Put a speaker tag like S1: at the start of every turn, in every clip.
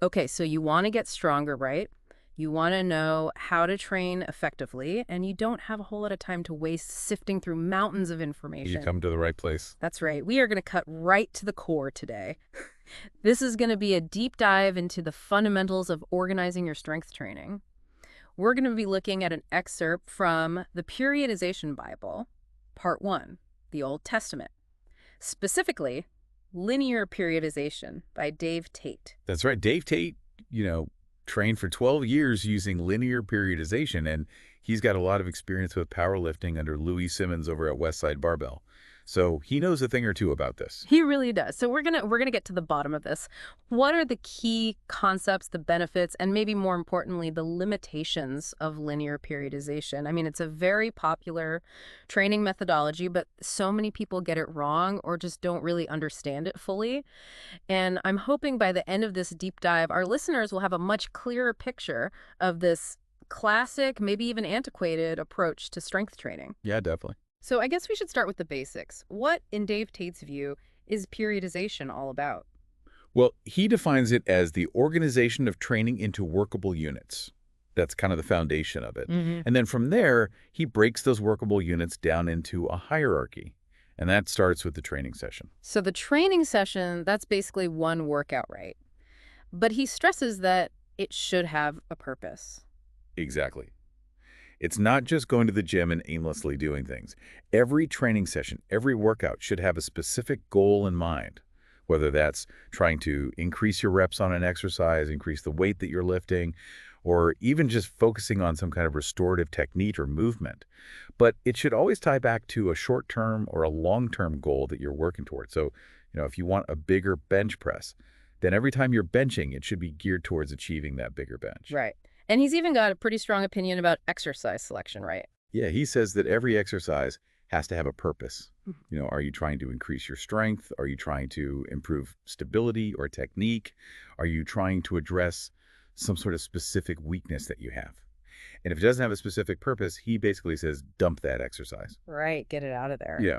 S1: Okay, so you want to get stronger, right? You want to know how to train effectively, and you don't have a whole lot of time to waste sifting through mountains of
S2: You
S1: information.
S2: come to the right place.
S1: That's right. We are going to cut right to the core today. This is going to be a deep dive into the fundamentals of organizing your strength training. We're going to be looking at an excerpt from the Periodization Bible, Part 1, the Old Testament. Specifically, Linear Periodization by Dave Tate.
S2: That's right. Dave Tate, you know, trained for 12 years using linear periodization, and he's got a lot of experience with powerlifting under Louis Simmons over at Westside Barbell. So he knows a thing or two about this.
S1: He really does. So we're gonna get to the bottom of this. What are the key concepts, the benefits, and maybe more importantly, the limitations of linear periodization? I mean, it's a very popular training methodology, but so many people get it wrong or just don't really understand it fully. And I'm hoping by the end of this deep dive, our listeners will have a much clearer picture of this classic, maybe even antiquated approach to strength training.
S2: Yeah, definitely.
S1: So I guess we should start with the basics. What, in Dave Tate's view, is periodization all about?
S2: Well, he defines it as the organization of training into workable units. That's kind of the foundation of it.
S1: Hmm.
S2: And then from there, he breaks those workable units down into a hierarchy. And that starts with the training session.
S1: So the training session, that's basically one workout, right? But he stresses that it should have a purpose.
S2: Exactly. It's not just going to the gym and aimlessly doing things. Every training session, every workout should have a specific goal in mind, whether that's trying to increase your reps on an exercise, increase the weight that you're lifting, or even just focusing on some kind of restorative technique or movement. But it should always tie back to a short-term or a long-term goal that you're working towards. So, if you want a bigger bench press, then every time you're benching, it should be geared towards achieving that bigger bench.
S1: Right. And he's even got a pretty strong opinion about exercise selection, right?
S2: Yeah, he says that every exercise has to have a purpose.
S1: Mhm.
S2: Are you trying to increase your strength? Are you trying to improve stability or technique? Are you trying to address some sort of specific weakness that you have? And if it doesn't have a specific purpose, he basically says dump that exercise.
S1: Right, get it out of there.
S2: Yeah.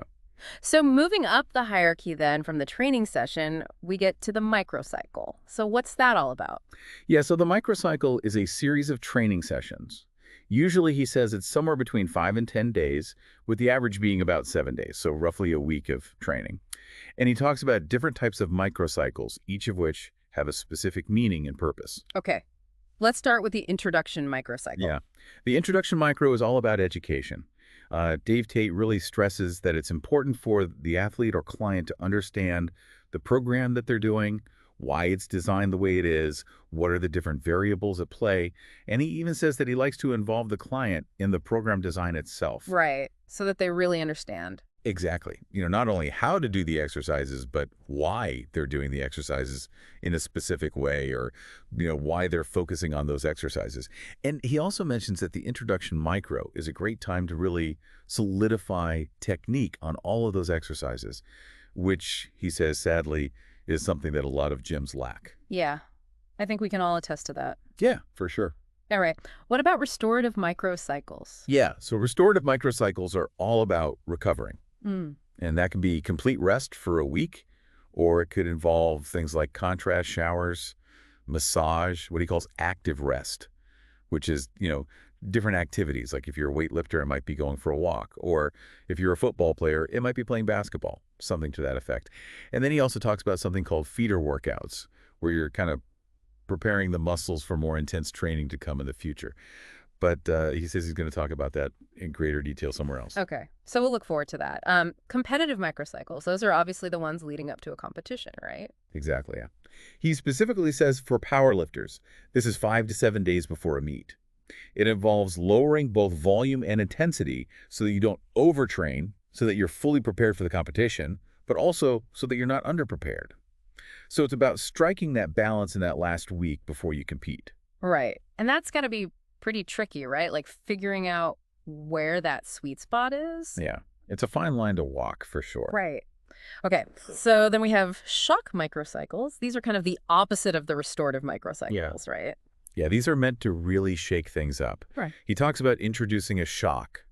S1: So moving up the hierarchy then from the training session, we get to the microcycle. So what's that all about?
S2: Yeah, so the microcycle is a series of training sessions. Usually he says it's somewhere between 5 and 10 days, with the average being about 7 days, so roughly a week of training. And he talks about different types of microcycles, each of which have a specific meaning and purpose.
S1: Okay, let's start with the introduction microcycle.
S2: Yeah. The introduction micro is all about education. Dave Tate really stresses that it's important for the athlete or client to understand the program that they're doing, why it's designed the way it is, what are the different variables at play, and he even says that he likes to involve the client in the program design itself.
S1: Right, so that they really understand.
S2: Exactly. Not only how to do the exercises, but why they're doing the exercises in a specific way or, why they're focusing on those exercises. And he also mentions that the introduction micro is a great time to really solidify technique on all of those exercises, which he says, sadly, is something that a lot of gyms lack.
S1: Yeah, I think we can all attest to that.
S2: Yeah, for sure.
S1: All right, what about restorative microcycles?
S2: Yeah, so restorative microcycles are all about recovering.
S1: Mm.
S2: And that can be complete rest for a week, or it could involve things like contrast showers, massage, what he calls active rest, which is, different activities. Like if you're a weightlifter, it might be going for a walk. Or if you're a football player, it might be playing basketball, something to that effect. And then he also talks about something called feeder workouts, where you're kind of preparing the muscles for more intense training to come in the future. But he says he's going to talk about that in greater detail somewhere else.
S1: Okay, so we'll look forward to that. Competitive microcycles, those are obviously the ones leading up to a competition, right?
S2: Exactly, yeah. He specifically says for powerlifters, this is 5 to 7 days before a meet. It involves lowering both volume and intensity so that you don't overtrain, so that you're fully prepared for the competition, but also so that you're not underprepared. So it's about striking that balance in that last week before you compete.
S1: Right, and that's got to be pretty tricky, right? Like figuring out where that sweet spot is.
S2: Yeah, it's a fine line to walk for sure.
S1: Right. Okay, so then we have shock microcycles. These are kind of the opposite of the restorative microcycles, right?
S2: Yeah, these are meant to really shake things up.
S1: Right.
S2: He talks about introducing a shock.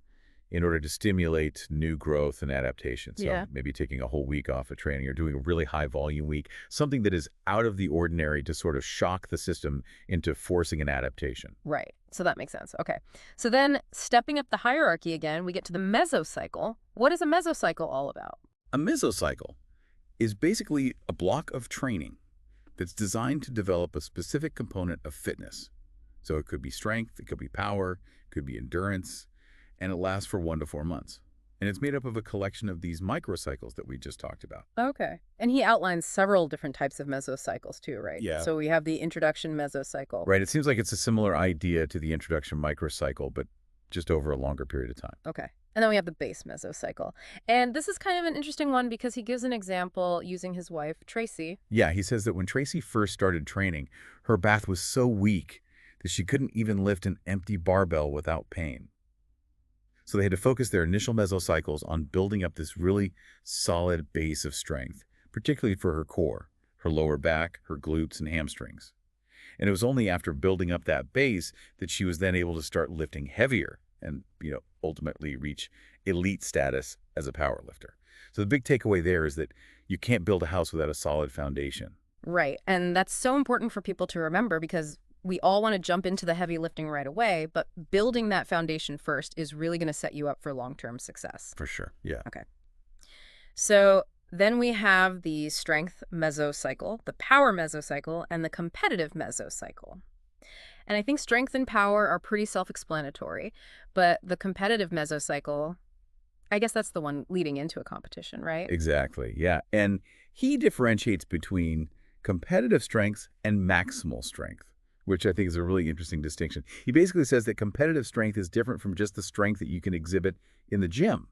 S2: in order to stimulate new growth and adaptation. So
S1: Yeah.
S2: maybe taking a whole week off of training or doing a really high volume week, something that is out of the ordinary to sort of shock the system into forcing an adaptation.
S1: Right. So that makes sense. Okay. So then stepping up the hierarchy again, we get to the mesocycle. What is a mesocycle all about?
S2: A mesocycle is basically a block of training that's designed to develop a specific component of fitness. So it could be strength, it could be power, it could be endurance, and it lasts for 1 to 4 months. And it's made up of a collection of these microcycles that we just talked about.
S1: Okay. And he outlines several different types of mesocycles too, right?
S2: Yeah.
S1: So we have the introduction mesocycle.
S2: Right, it seems like it's a similar idea to the introduction microcycle, but just over a longer period of time.
S1: Okay. And then we have the base mesocycle. And this is kind of an interesting one because he gives an example using his wife, Tracy.
S2: Yeah, he says that when Tracy first started training, her back was so weak that she couldn't even lift an empty barbell without pain. So they had to focus their initial mesocycles on building up this really solid base of strength, particularly for her core, her lower back, her glutes, and hamstrings. And it was only after building up that base that she was then able to start lifting heavier and, ultimately reach elite status as a power lifter. So the big takeaway there is that you can't build a house without a solid foundation.
S1: Right. And that's so important for people to remember because we all want to jump into the heavy lifting right away, but building that foundation first is really going to set you up for long-term success.
S2: For sure, yeah.
S1: Okay. So then we have the strength mesocycle, the power mesocycle, and the competitive mesocycle. And I think strength and power are pretty self-explanatory, but the competitive mesocycle, I guess that's the one leading into a competition, right?
S2: Exactly, yeah. And he differentiates between competitive strength and maximal strength, which I think is a really interesting distinction. He basically says that competitive strength is different from just the strength that you can exhibit in the gym.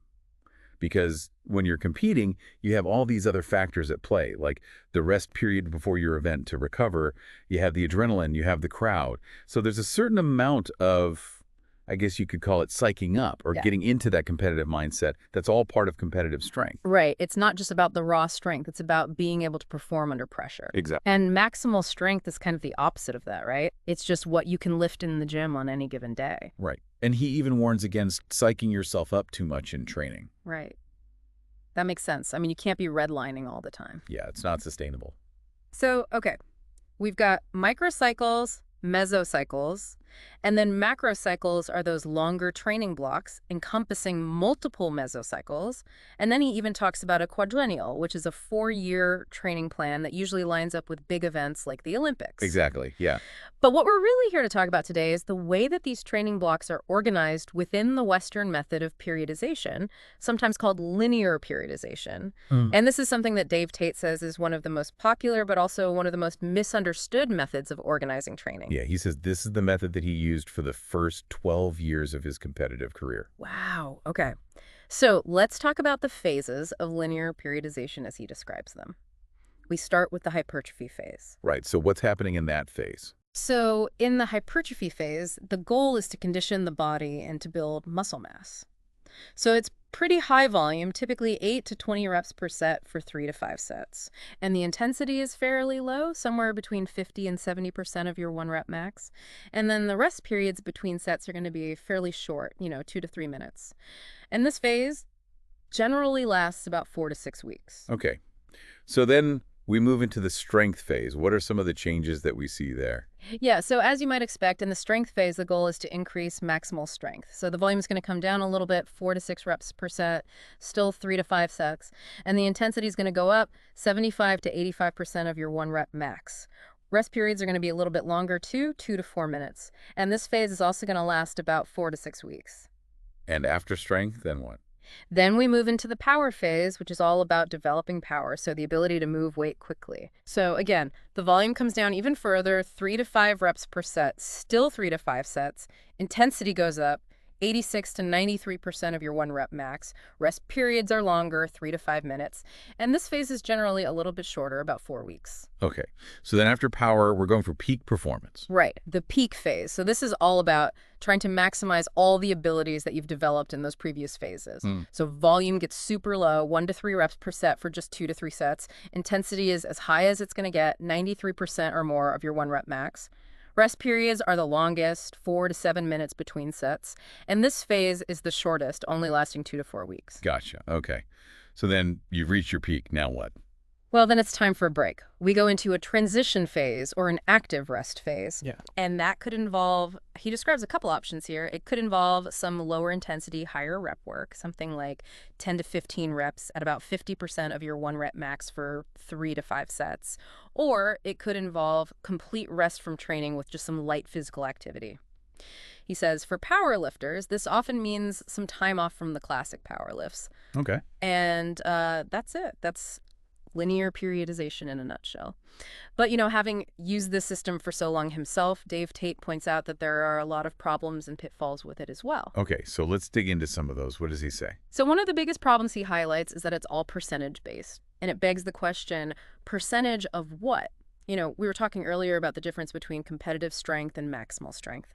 S2: Because when you're competing, you have all these other factors at play, like the rest period before your event to recover, you have the adrenaline, you have the crowd. So there's a certain amount of, I guess you could call it psyching up or getting into that competitive mindset. That's all part of competitive strength.
S1: Right. It's not just about the raw strength. It's about being able to perform under pressure.
S2: Exactly.
S1: And maximal strength is kind of the opposite of that, right? It's just what you can lift in the gym on any given day.
S2: Right. And he even warns against psyching yourself up too much in training.
S1: Right. That makes sense. I mean, you can't be redlining all the time.
S2: Yeah, it's not sustainable.
S1: So, okay, we've got microcycles, mesocycles, and then macrocycles are those longer training blocks encompassing multiple mesocycles. And then he even talks about a quadrennial, which is a 4-year training plan that usually lines up with big events like the Olympics.
S2: Exactly, yeah.
S1: But what we're really here to talk about today is the way that these training blocks are organized within the Western method of periodization, sometimes called linear periodization. And this is something that Dave Tate says is one of the most popular, but also one of the most misunderstood methods of organizing training.
S2: Yeah, he says this is the method that he used for the first 12 years of his competitive career.
S1: Wow. Okay. So let's talk about the phases of linear periodization as he describes them. We start with the hypertrophy phase.
S2: Right, so what's happening in that phase?
S1: So in the hypertrophy phase, the goal is to condition the body and to build muscle mass. So it's pretty high volume, typically 8 to 20 reps per set for 3 to 5 sets. And the intensity is fairly low, somewhere between 50 and 70% of your 1 rep max. And then the rest periods between sets are going to be fairly short, 2 to 3 minutes. And this phase generally lasts about 4 to 6 weeks.
S2: Okay, so then we move into the strength phase. What are some of the changes that we see there?
S1: Yeah, so as you might expect, in the strength phase, the goal is to increase maximal strength. So the volume is going to come down a little bit, 4 to 6 reps per set, still 3 to 5 sets. And the intensity is going to go up 75 to 85% of your 1 rep max. Rest periods are going to be a little bit longer too, 2 to 4 minutes. And this phase is also going to last about 4 to 6 weeks.
S2: And after strength, then what?
S1: Then we move into the power phase, which is all about developing power, so the ability to move weight quickly. So again, the volume comes down even further, 3 to 5 reps per set, still 3 to 5 sets. Intensity goes up, 86 to 93% of your 1 rep max. Rest periods are longer, 3 to 5 minutes. And this phase is generally a little bit shorter, about 4 weeks.
S2: Okay, so then after power, we're going for peak performance.
S1: Right, the peak phase. So this is all about trying to maximize all the abilities that you've developed in those previous phases. So volume gets super low, 1 to 3 reps per set for just 2 to 3 sets. Intensity is as high as it's going to get, 93% or more of your 1 rep max. Rest periods are the longest, 4 to 7 minutes between sets, and this phase is the shortest, only lasting 2 to 4 weeks.
S2: Gotcha. Okay. So then you've reached your peak. Now what?
S1: Well, then it's time for a break. We go into a transition phase or an active rest phase.
S3: Yeah.
S1: And that could involve, he describes a couple options here. It could involve some lower intensity, higher rep work, something like 10 to 15 reps at about 50% of your 1 rep max for 3 to 5 sets. Or it could involve complete rest from training with just some light physical activity. He says for powerlifters, this often means some time off from the classic power lifts.
S2: Okay.
S1: And that's it. That's linear periodization in a nutshell. But, having used this system for so long himself, Dave Tate points out that there are a lot of problems and pitfalls with it as well.
S2: Okay, so let's dig into some of those. What does he say?
S1: So one of the biggest problems he highlights is that it's all percentage-based. And it begs the question, percentage of what? We were talking earlier about the difference between competitive strength and maximal strength.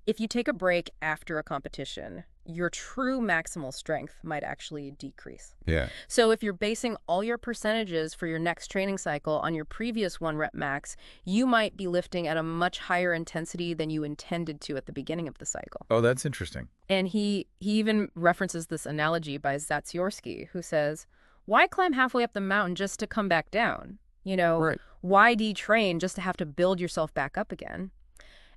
S1: If you take a break after a competition, your true maximal strength might actually decrease.
S2: Yeah.
S1: So if you're basing all your percentages for your next training cycle on your previous 1 rep max, you might be lifting at a much higher intensity than you intended to at the beginning of the cycle.
S2: Oh, that's interesting.
S1: And he even references this analogy by Zatsiorsky, who says, why climb halfway up the mountain just to come back down?
S3: Right.
S1: Why detrain just to have to build yourself back up again?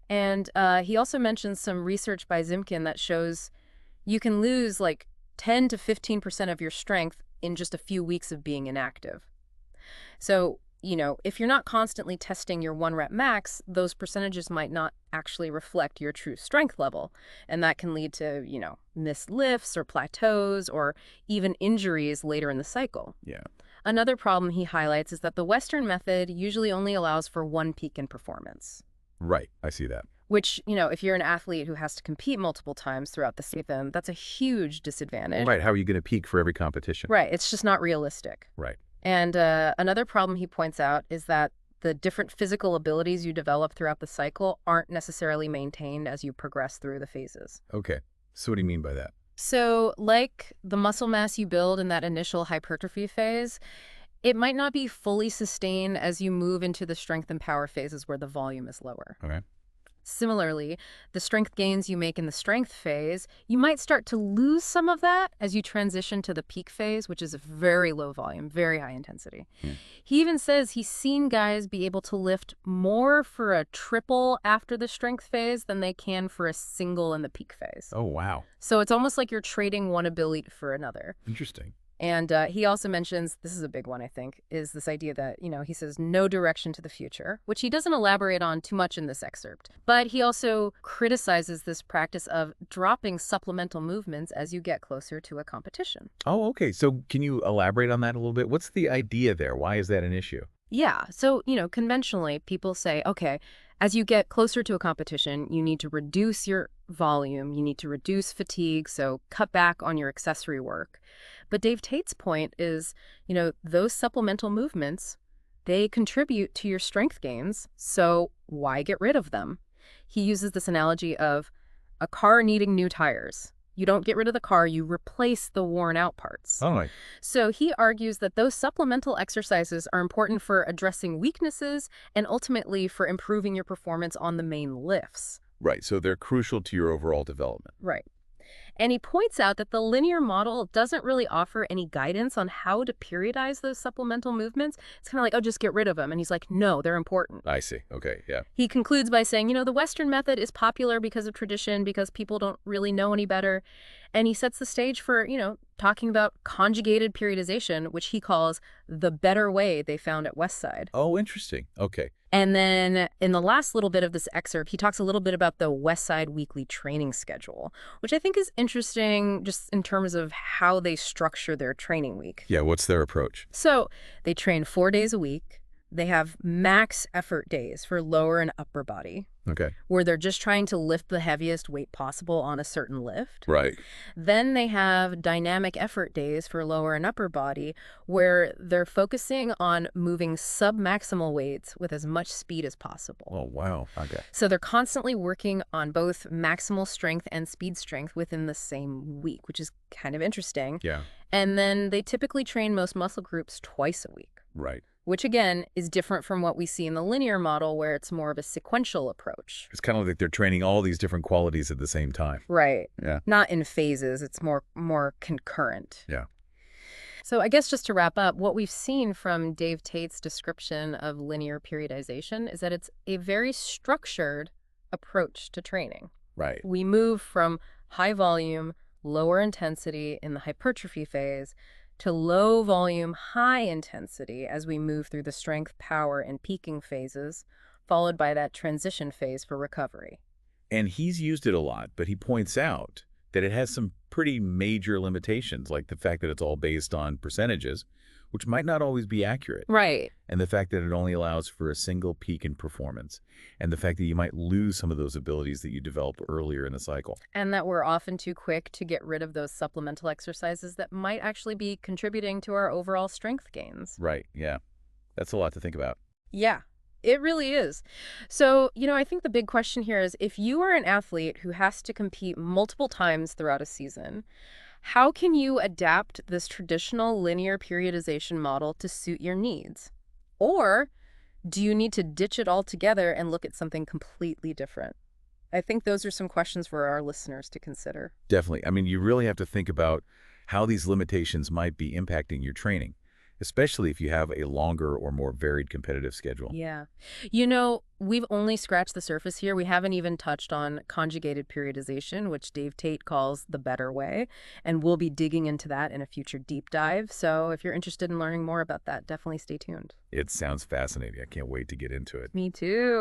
S1: And he also mentions some research by Zimkin that shows you can lose like 10 to 15% of your strength in just a few weeks of being inactive. So, if you're not constantly testing your 1 rep max, those percentages might not actually reflect your true strength level. And that can lead to, missed lifts or plateaus or even injuries later in the cycle.
S2: Yeah.
S1: Another problem he highlights is that the Western method usually only allows for 1 peak in performance.
S2: Right. I see that.
S1: Which, if you're an athlete who has to compete multiple times throughout the season, that's a huge disadvantage.
S2: Right. How are you going to peak for every competition?
S1: Right. It's just not realistic.
S2: Right.
S1: And another problem he points out is that the different physical abilities you develop throughout the cycle aren't necessarily maintained as you progress through the phases.
S2: Okay. So what do you mean by that?
S1: So, like the muscle mass you build in that initial hypertrophy phase, it might not be fully sustained as you move into the strength and power phases where the volume is lower.
S2: Okay.
S1: Similarly, the strength gains you make in the strength phase, you might start to lose some of that as you transition to the peak phase, which is a very low volume, very high intensity. He even says he's seen guys be able to lift more for a triple after the strength phase than they can for a single in the peak phase.
S2: Oh, wow.
S1: So it's almost like you're trading one ability for another.
S2: Interesting.
S1: And he also mentions, this is a big one, I think, is this idea that, he says no direction to the future, which he doesn't elaborate on too much in this excerpt. But he also criticizes this practice of dropping supplemental movements as you get closer to a competition.
S2: Oh, okay. So can you elaborate on that a little bit? What's the idea there? Why is that an issue?
S1: Yeah. So, conventionally, people say, okay, as you get closer to a competition, you need to reduce your volume, you need to reduce fatigue, so cut back on your accessory work. But Dave Tate's point is, those supplemental movements, they contribute to your strength gains, so why get rid of them? He uses this analogy of a car needing new tires. You don't get rid of the car, you replace the worn out parts.
S2: Oh, right.
S1: So he argues that those supplemental exercises are important for addressing weaknesses and ultimately for improving your performance on the main lifts.
S2: Right. So they're crucial to your overall development.
S1: Right. And he points out that the linear model doesn't really offer any guidance on how to periodize those supplemental movements. It's kind of like, oh, just get rid of them. And he's like, no, they're important.
S2: I see. Okay. Yeah.
S1: He concludes by saying, the Western method is popular because of tradition, because people don't really know any better. And he sets the stage for, talking about conjugated periodization, which he calls the better way they found at Westside.
S2: Oh, interesting. Okay.
S1: And then in the last little bit of this excerpt, he talks a little bit about the Westside weekly training schedule, which I think is interesting just in terms of how they structure their training week.
S2: Yeah. What's their approach?
S1: So they train 4 days a week. They have max effort days for lower and upper body,
S2: Okay.
S1: where they're just trying to lift the heaviest weight possible on a certain lift.
S2: Right.
S1: Then they have dynamic effort days for lower and upper body, where they're focusing on moving sub-maximal weights with as much speed as possible.
S2: Oh, wow. Okay.
S1: So they're constantly working on both maximal strength and speed strength within the same week, which is kind of interesting.
S2: Yeah.
S1: And then they typically train most muscle groups twice a week.
S2: Right.
S1: which again is different from what we see in the linear model where it's more of a sequential approach.
S2: It's kind of like they're training all these different qualities at the same time.
S1: Right.
S2: Yeah.
S1: Not in phases, it's more concurrent.
S2: Yeah.
S1: So I guess just to wrap up, what we've seen from Dave Tate's description of linear periodization is that it's a very structured approach to training.
S2: Right.
S1: We move from high volume, lower intensity in the hypertrophy phase to low volume, high intensity as we move through the strength, power, and peaking phases, followed by that transition phase for recovery.
S2: And he's used it a lot, but he points out that it has some pretty major limitations, like the fact that it's all based on percentages, which might not always be accurate,
S1: Right.
S2: and the fact that it only allows for a single peak in performance, and the fact that you might lose some of those abilities that you develop earlier in the cycle.
S1: And that we're often too quick to get rid of those supplemental exercises that might actually be contributing to our overall strength gains.
S2: Right, yeah. That's a lot to think about.
S1: Yeah, it really is. So, I think the big question here is if you are an athlete who has to compete multiple times throughout a season, how can you adapt this traditional linear periodization model to suit your needs? Or do you need to ditch it altogether and look at something completely different? I think those are some questions for our listeners to consider.
S2: Definitely. I mean, you really have to think about how these limitations might be impacting your training, especially if you have a longer or more varied competitive schedule.
S1: Yeah. We've only scratched the surface here. We haven't even touched on conjugated periodization, which Dave Tate calls the better way. And we'll be digging into that in a future deep dive. So if you're interested in learning more about that, definitely stay tuned.
S2: It sounds fascinating. I can't wait to get into it.
S1: Me too.